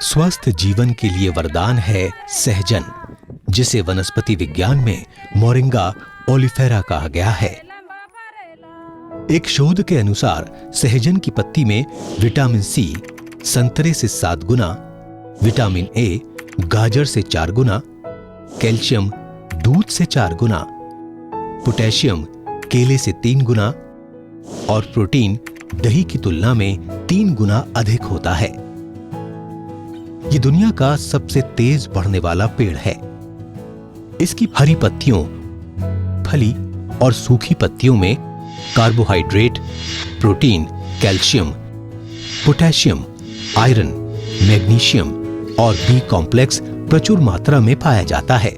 स्वस्थ जीवन के लिए वरदान है सहजन, जिसे वनस्पति विज्ञान में मोरिंगा ओलिफेरा कहा गया है। एक शोध के अनुसार सहजन की पत्ती में विटामिन सी संतरे से 7 गुना, विटामिन ए गाजर से 4 गुना, कैल्शियम दूध से 4 गुना, पोटेशियम केले से 3 गुना और प्रोटीन दही की तुलना में 3 गुना अधिक होता है। ये दुनिया का सबसे तेज बढ़ने वाला पेड़ है। इसकी हरी पत्तियों, फली और सूखी पत्तियों में carbohydrate, protein, calcium, potassium, iron, magnesium और बी कॉम्प्लेक्स प्रचुर मात्रा में पाया जाता है।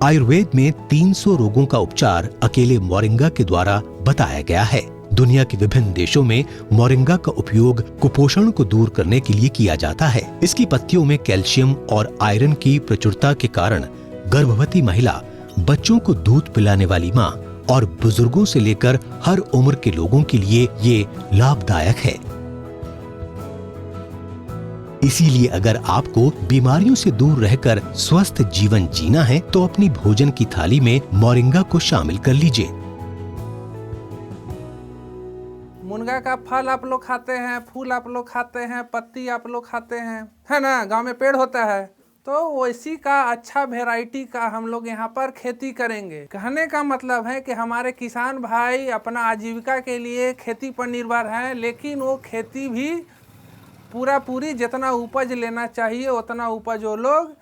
आयुर्वेद में 300 रोगों का उपचार अकेले मोरिंगा के द्वारा बताया गया है। दुनिया के विभिन्न देशों में मोरिंगा का उपयोग कुपोषण को दूर करने के लिए किया जाता है। इसकी पत्तियों में कैल्शियम और आयरन की प्रचुरता के कारण गर्भवती महिला, बच्चों को दूध पिलाने वाली माँ और बुजुर्गों से लेकर हर उम्र के लोगों के लिए ये लाभदायक है। इसीलिए अगर आपको बीमारियों से दूर रहकर स्वस्थ जीवन जीना है तो अपनी भोजन की थाली में मोरिंगा को शामिल कर लीजिए। मुनगा का फल आप लोग खाते हैं, फूल आप लोग खाते हैं, पत्ती आप लोग खाते हैं, है ना। गांव में पेड़ होता है तो वैसी का अच्छा वैरायटी का हम लोग यहाँ पर खेती करेंगे। कहने का मतलब है कि हमारे किसान भाई अपना आजीविका के लिए खेती पर निर्भर हैं, लेकिन वो खेती भी पूरी जितना उपज लेना चाहिए उतना उपज वो लोग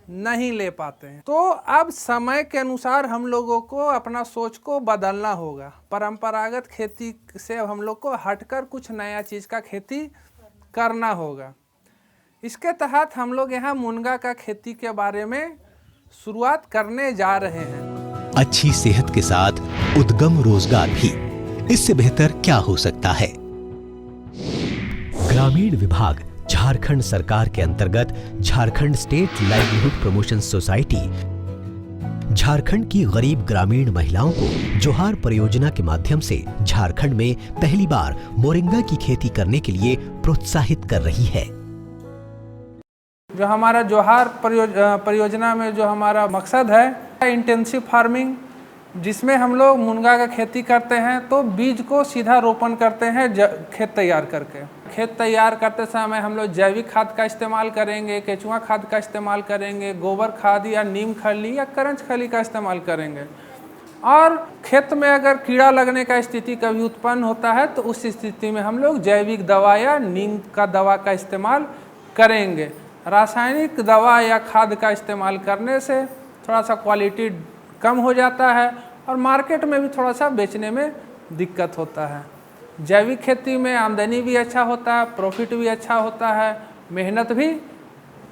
नहीं ले पाते हैं। तो अब समय के अनुसार हम लोगों को अपना सोच को बदलना होगा। परंपरागत खेती से अब हम लोग को हटकर कुछ नया चीज़ का खेती करना होगा। इसके तहत हम लोग यहाँ मुनगा का खेती के बारे में शुरुआत करने जा रहे हैं। अच्छी सेहत के साथ उद्गम रोजगार भी, इससे बेहतर क्या हो सकता है। ग्रामीण विभाग झारखंड सरकार के अंतर्गत Jharkhand state livelihood promotion society Jharkhand की गरीब ग्रामीण महिलाओं को जोहार परियोजना के माध्यम से झारखंड में पहली बार मोरिंगा की खेती करने के लिए प्रोत्साहित कर रही है। जो हमारा जोहार परियोजना में जो हमारा मकसद है इंटेंसिव फार्मिंग, जिसमें हम लोग मुनगा का खेती करते हैं तो बीज को सीधा रोपण करते हैं खेत तैयार करके। खेत तैयार करते समय हम लोग जैविक खाद का इस्तेमाल करेंगे, केचुआ खाद का इस्तेमाल करेंगे, गोबर खाद या नीम खली या करंज खली का इस्तेमाल करेंगे। और खेत में अगर कीड़ा लगने का स्थिति कभी उत्पन्न होता है तो उस स्थिति में हम लोग जैविक दवा या नीम का दवा का इस्तेमाल करेंगे। रासायनिक दवा या खाद का इस्तेमाल करने से थोड़ा सा क्वालिटी कम हो जाता है और मार्केट में भी थोड़ा सा बेचने में दिक्कत होता है। जैविक खेती में आमदनी भी अच्छा होता है, प्रॉफिट भी अच्छा होता है, मेहनत भी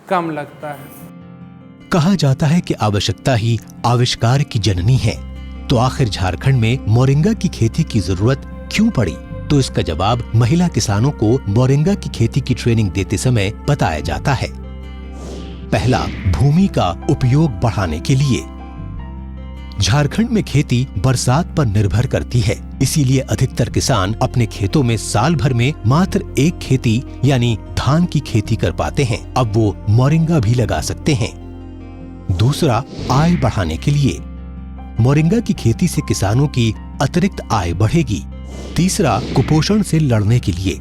कम लगता है। कहा जाता है कि आवश्यकता ही आविष्कार की जननी है, तो आखिर झारखंड में मोरिंगा की खेती की जरूरत क्यों पड़ी? तो इसका जवाब महिला किसानों को मोरिंगा की खेती की ट्रेनिंग देते समय बताया जाता है। पहला, भूमि का उपयोग बढ़ाने के लिए। झारखंड में खेती बरसात पर निर्भर करती है, इसीलिए अधिकतर किसान अपने खेतों में साल भर में मात्र एक खेती यानी धान की खेती कर पाते हैं। अब वो मोरिंगा भी लगा सकते हैं। दूसरा, आय बढ़ाने के लिए। मोरिंगा की खेती से किसानों की अतिरिक्त आय बढ़ेगी। तीसरा, कुपोषण से लड़ने के लिए।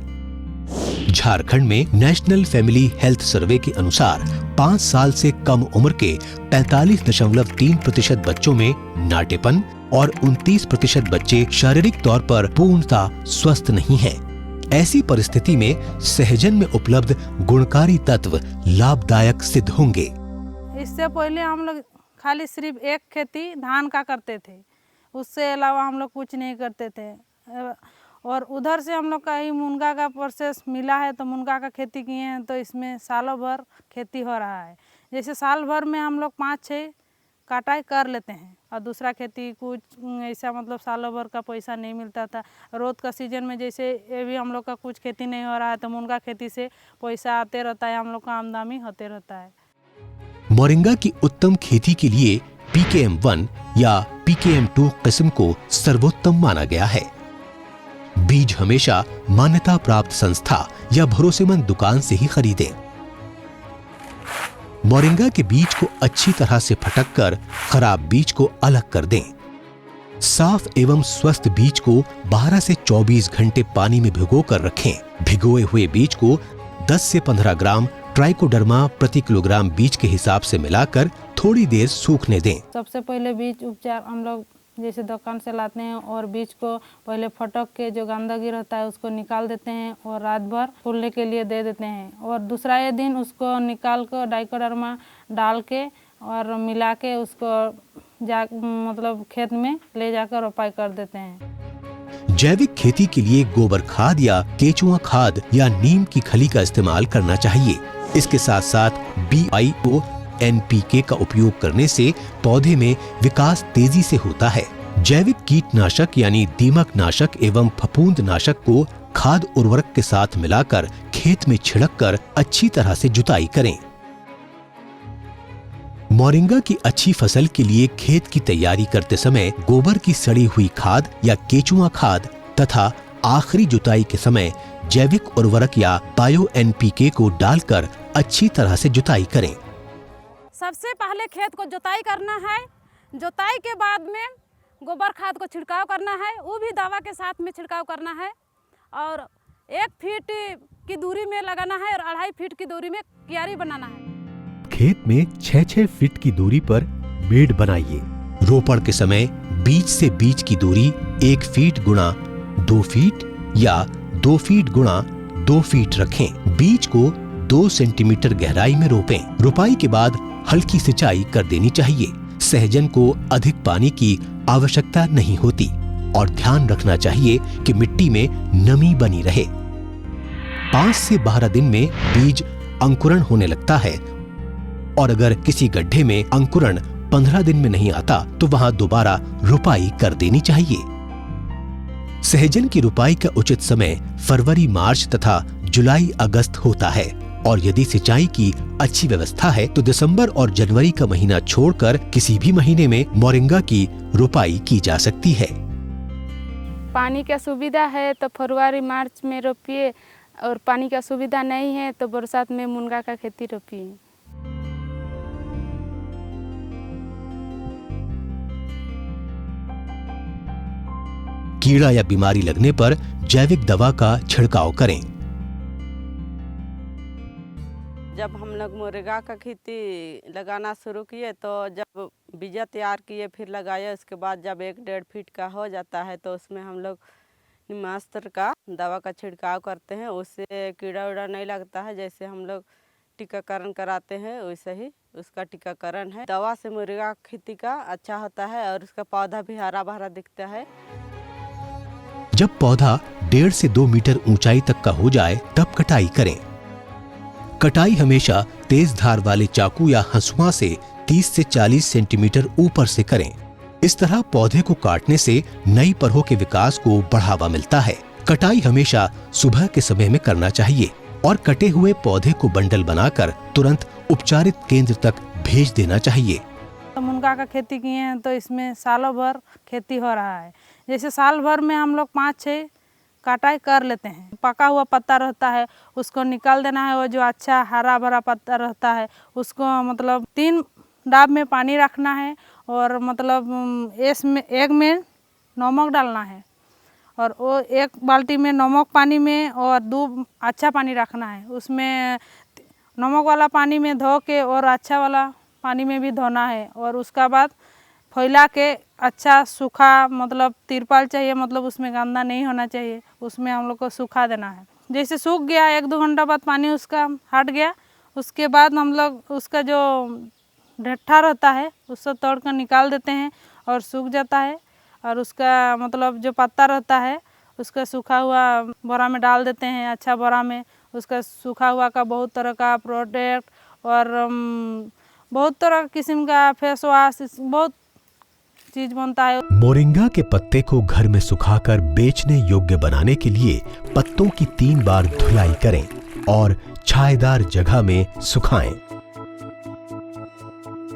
झारखंड में नेशनल फैमिली हेल्थ सर्वे के अनुसार 5 साल से कम उम्र के 45.3% बच्चों में नाटेपन और 29% बच्चे शारीरिक तौर पर पूर्णतः स्वस्थ नहीं हैं। ऐसी परिस्थिति में सहजन में उपलब्ध गुणकारी तत्व लाभदायक सिद्ध होंगे। इससे पहले हम लोग खाली सिर्फ एक खेती धान का करते थे, उससे अलावा हम लोग कुछ नहीं करते थे। और उधर से हम लोग का ही मुनगा का प्रोसेस मिला है तो मुनगा का खेती किए हैं, तो इसमें सालों भर खेती हो रहा है। जैसे साल भर में हम लोग 5-6 कटाई कर लेते हैं और दूसरा खेती कुछ ऐसा मतलब सालों भर का पैसा नहीं मिलता था। रोज का सीजन में जैसे ये भी हम लोग का कुछ खेती नहीं हो रहा है तो मुनगा खेती से पैसा आते रहता है, हम लोग का आमदनी होते रहता है। मोरिंगा की उत्तम खेती के लिए PKM1 या PKM2 किस्म को सर्वोत्तम माना गया है। बीज हमेशा मान्यता प्राप्त संस्था या भरोसेमंद दुकान से ही खरीदें। मोरिंगा के बीज को अच्छी तरह से फटक कर खराब बीज को अलग कर दें। साफ एवं स्वस्थ बीज को 12 से 24 घंटे पानी में भिगो कर रखें। भिगोए हुए बीज को 10 से 15 ग्राम ट्राइकोडर्मा प्रति किलोग्राम बीज के हिसाब से मिलाकर थोड़ी देर सूखने दें। सबसे पहले बीज उपचार हम लोग जैसे दुकान से लाते हैं और बीज को पहले फटक के जो गंदगी रहता है उसको निकाल देते हैं और रात भर फूलने के लिए दे देते हैं और दूसरा ये दिन उसको निकाल कर डाइकोडर्मा डाल के और मिला के उसको मतलब खेत में ले जाकर रोपाई कर देते हैं। जैविक खेती के लिए गोबर खाद या केचुआ खाद या नीम की खली का इस्तेमाल करना चाहिए। इसके साथ साथ BIO NPK का उपयोग करने से पौधे में विकास तेजी से होता है। जैविक कीटनाशक यानी दीमक नाशक एवं फफूंद नाशक को खाद उर्वरक के साथ मिलाकर खेत में छिड़क कर अच्छी तरह से जुताई करें। मोरिंगा की अच्छी फसल के लिए खेत की तैयारी करते समय गोबर की सड़ी हुई खाद या केचुआ खाद तथा आखिरी जुताई के समय जैविक उर्वरक या बायो NPK को डालकर अच्छी तरह से जुताई करें। सबसे पहले खेत को जुताई करना है। जुताई के बाद में गोबर खाद को छिड़काव करना है, वो भी दवा के साथ में छिड़काव करना है और 1 फीट की दूरी में लगाना है और 2.5 फीट की दूरी में क्यारी बनाना है। खेत में 6-6 फीट की दूरी पर बेड बनाइए। रोपण के समय बीज से बीज की दूरी 1 फीट गुणा 2 फीट या 2 फीट गुणा 2 फीट रखें। बीज को 2 सेंटीमीटर गहराई में रोपें। रोपाई के बाद हल्की सिंचाई कर देनी चाहिए। सहजन को अधिक पानी की आवश्यकता नहीं होती और ध्यान रखना चाहिए कि मिट्टी में नमी बनी रहे। 5 से 12 दिन में बीज अंकुरण होने लगता है और अगर किसी गड्ढे में अंकुरण 15 दिन में नहीं आता तो वहां दोबारा रुपाई कर देनी चाहिए। सहजन की रुपाई का उचित समय फरवरी मार्च तथा जुलाई अगस्त होता है और यदि सिंचाई की अच्छी व्यवस्था है तो दिसंबर और जनवरी का महीना छोड़कर किसी भी महीने में मोरिंगा की रुपाई की जा सकती है। पानी का सुविधा है तो फरवरी मार्च में रोपिए और पानी का सुविधा नहीं है तो बरसात में मुनगा का खेती रोपिए। कीड़ा या बीमारी लगने पर जैविक दवा का छिड़काव करें। जब हम लोग मोरिंगा का खेती लगाना शुरू किए तो जब बीजा तैयार किए फिर लगाए, उसके बाद जब 1-1.5 फीट का हो जाता है तो उसमें हम लोग निमास्त्र का दवा का छिड़काव करते हैं। उससे कीड़ा उड़ा नहीं लगता है। जैसे हम लोग टीकाकरण कराते हैं वैसे ही उसका टीकाकरण है। दवा से मोरिंगा खेती का अच्छा होता है और उसका पौधा भी हरा भरा दिखता है। जब पौधा 1.5 से 2 मीटर ऊंचाई तक का हो जाए तब कटाई करें। कटाई हमेशा तेज धार वाले चाकू या हंसुआ से 30 से 40 सेंटीमीटर ऊपर से करें। इस तरह पौधे को काटने से नई परहों के विकास को बढ़ावा मिलता है। कटाई हमेशा सुबह के समय में करना चाहिए और कटे हुए पौधे को बंडल बनाकर तुरंत उपचारित केंद्र तक भेज देना चाहिए। मुनगा का खेती किए हैं तो इसमें सालों भर खेती हो रहा है। जैसे साल भर में हम लोग 5-6 कटाई कर लेते हैं। पका हुआ पत्ता रहता है उसको निकाल देना है। वो जो अच्छा हरा भरा पत्ता रहता है उसको मतलब 3 डाब में पानी रखना है और मतलब इसमें 1 में नमक डालना है और वो 1 बाल्टी में नमक पानी में और 2 अच्छा पानी रखना है। उसमें नमक वाला पानी में धो के और अच्छा वाला पानी में भी धोना है और उसका बाद फैला के अच्छा सूखा मतलब तिरपाल चाहिए, मतलब उसमें गंदा नहीं होना चाहिए, उसमें हम लोग को सूखा देना है। जैसे सूख गया 1-2 घंटा बाद पानी उसका हट गया, उसके बाद हम लोग उसका जो ढट्ठा रहता है उसको तोड़ कर निकाल देते हैं और सूख जाता है और उसका मतलब जो पत्ता रहता है उसका सूखा हुआ बोरा में डाल देते हैं। अच्छा बोरा में उसका सूखा हुआ का बहुत तरह का प्रोडक्ट और बहुत तरह किस्म का फेस वॉश बहुत चीज बनता है। मोरिंगा के पत्ते को घर में सुखाकर बेचने योग्य बनाने के लिए पत्तों की 3 बार धुलाई करें और छायेदार जगह में सुखाएं।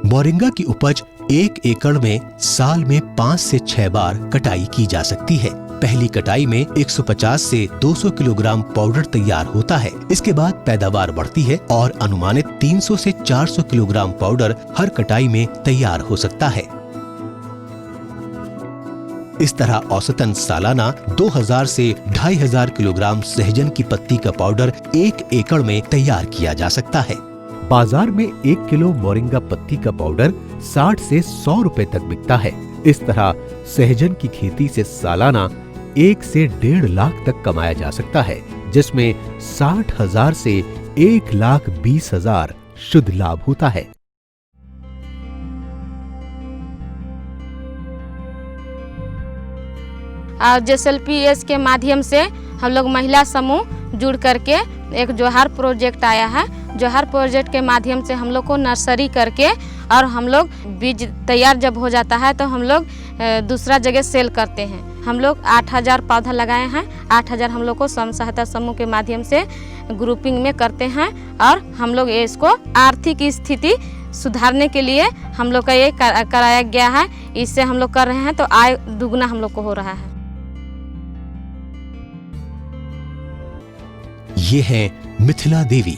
मोरिंगा की उपज 1 एकड़ में साल में 5 से 6 बार कटाई की जा सकती है। पहली कटाई में 150 से 200 किलोग्राम पाउडर तैयार होता है। इसके बाद पैदावार बढ़ती है और अनुमानित 300 से 400 किलोग्राम पाउडर हर कटाई में तैयार हो सकता है। इस तरह औसतन सालाना 2000 से 2500 किलोग्राम सहजन की पत्ती का पाउडर 1 एकड़ में तैयार किया जा सकता है। बाजार में 1 किलो मोरिंगा पत्ती का पाउडर 60 से 100 रुपए तक बिकता है। इस तरह सहजन की खेती से सालाना 1 से 1.5 लाख तक कमाया जा सकता है, जिसमें 60,000 से 1,20,000 शुद्ध लाभ होता है। और JSLPS के माध्यम से हम लोग महिला समूह जुड़ करके एक जोहार प्रोजेक्ट आया है। जोहार प्रोजेक्ट के माध्यम से हम लोग को नर्सरी करके और हम लोग बीज तैयार जब हो जाता है तो हम लोग दूसरा जगह सेल करते हैं। हम लोग 8,000 पौधा लगाए हैं। 8,000 हम लोग को स्वयं सहायता समूह के माध्यम से ग्रुपिंग में करते हैं और हम लोग इसको आर्थिक स्थिति सुधारने के लिए हम लोग का ये कराया गया है। इससे हम लोग कर रहे हैं तो आय दुगना हम लोग को हो रहा है। ये है मिथिला देवी।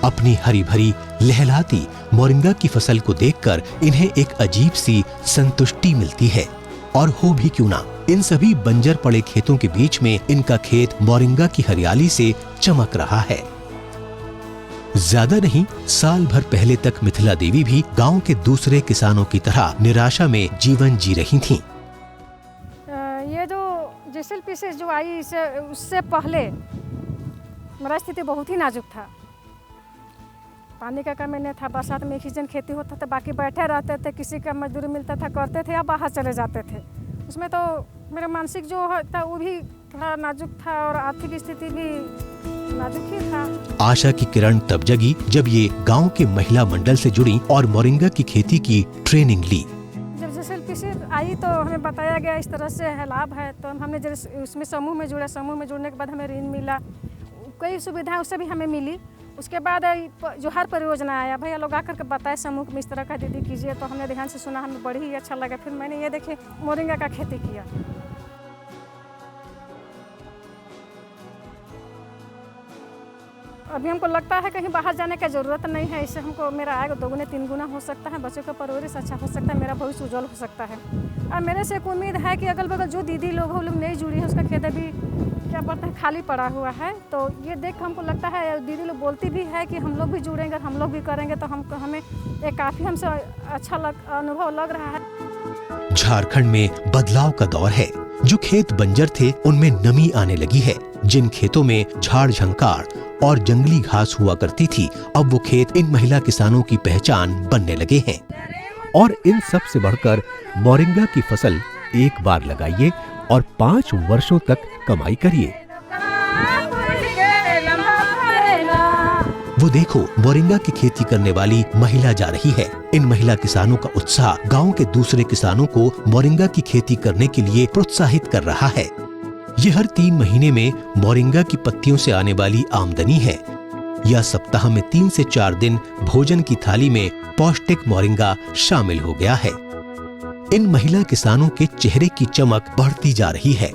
अपनी हरी भरी लहलाती मोरिंगा की फसल को देखकर इन्हें एक अजीब सी संतुष्टि मिलती है। और हो भी क्यों ना, इन सभी बंजर पड़े खेतों के बीच में इनका खेत मोरिंगा की हरियाली से चमक रहा है। ज्यादा नहीं, साल भर पहले तक मिथिला देवी भी गांव के दूसरे किसानों की तरह निराशा में जीवन जी रही थीं। ये जो JSLPS जो आई उससे पहले मेरा स्थिति बहुत ही नाजुक था। पानी का कमी नहीं था, बरसात में एक ही जन खेती होता था, बाकी बैठे रहते थे, किसी का मजदूरी मिलता था करते थे या बाहर चले जाते थे। उसमें तो मेरा मानसिक जो था वो भी थोड़ा नाजुक था और आर्थिक स्थिति भी नाजुक ही था। आशा की किरण तब जगी जब ये गांव के महिला मंडल से जुड़ी और मोरिंगा की खेती की ट्रेनिंग ली। जब JSLPS आई तो हमें बताया गया इस तरह से है, लाभ है, तो हमने उसमें समूह में जुड़ा। समूह में जुड़ने के बाद हमें ऋण मिला, कई सुविधाएं उससे भी हमें मिली। उसके बाद जोहार परियोजना आया, भैया लोग आकर के बताए समूह में इस तरह का दीदी कीजिए, तो हमने ध्यान से सुना, हमें बड़ी ही अच्छा लगा। फिर मैंने ये देखे मोरिंगा का खेती किया। अभी हमको लगता है कहीं बाहर जाने की ज़रूरत नहीं है। इससे हमको मेरा आय 2 गुना 3 गुना हो सकता है, बच्चों का परवरिश अच्छा हो सकता है, मेरा भविष्य उज्जवल हो सकता है। और मेरे से एक उम्मीद है कि अगल बगल जो दीदी लोग नहीं जुड़ी है, उसका खेत अभी क्या बोलते हैं खाली पड़ा हुआ है। तो ये देख हमको लगता है, दीदी लोग बोलती भी है कि हम लोग भी जुड़ेंगे, हम लोग भी करेंगे, तो हमें एक काफ़ी हमसे अच्छा अनुभव लग रहा है। झारखंड में बदलाव का दौर है। जो खेत बंजर थे उनमें नमी आने लगी है। जिन खेतों में झाड़ झंकार और जंगली घास हुआ करती थी, अब वो खेत इन महिला किसानों की पहचान बनने लगे हैं। और इन सब से बढ़कर मोरिंगा की फसल एक बार लगाइए और 5 वर्षों तक कमाई करिए। वो देखो, मोरिंगा की खेती करने वाली महिला जा रही है। इन महिला किसानों का उत्साह गांव के दूसरे किसानों को मोरिंगा की खेती करने के लिए प्रोत्साहित कर रहा है। ये हर 3 महीने में मोरिंगा की पत्तियों से आने वाली आमदनी है। यह सप्ताह में 3 से 4 दिन भोजन की थाली में पौष्टिक मोरिंगा शामिल हो गया है। इन महिला किसानों के चेहरे की चमक बढ़ती जा रही है।